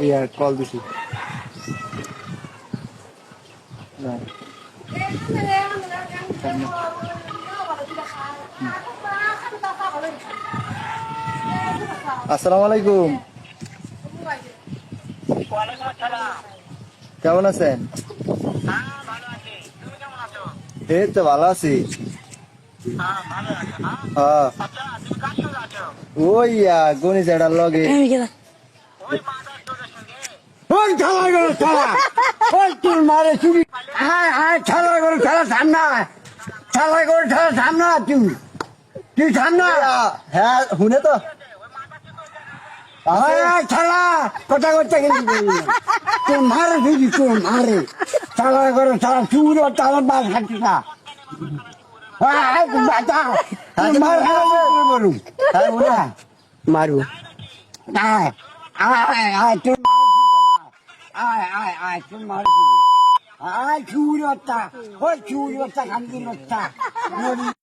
ইয়া call দিছি আসসালামু আলাইকুম। কেমন আছেন? এই তো ভালো আছি। ওই গণি জায়গার লগে ওই খেলা করে খেলা ওই তোর মারে চুরি হ্যাঁ হ্যাঁ খেলা করে খেলা সামনা খেলা করে খেলা সামনা তুই সামনা হ্যাঁ শুনে তো হ্যাঁ খেলা কথা করতে গেলি তোর মারে বুঝি তোর মারে খেলা করে খেলা চুর তারা বাস খাচ্ছি না মারু আয় আয় আয় তোর আয় আয় আয় তোর মারে আয় চুর ওই চুর খান দিন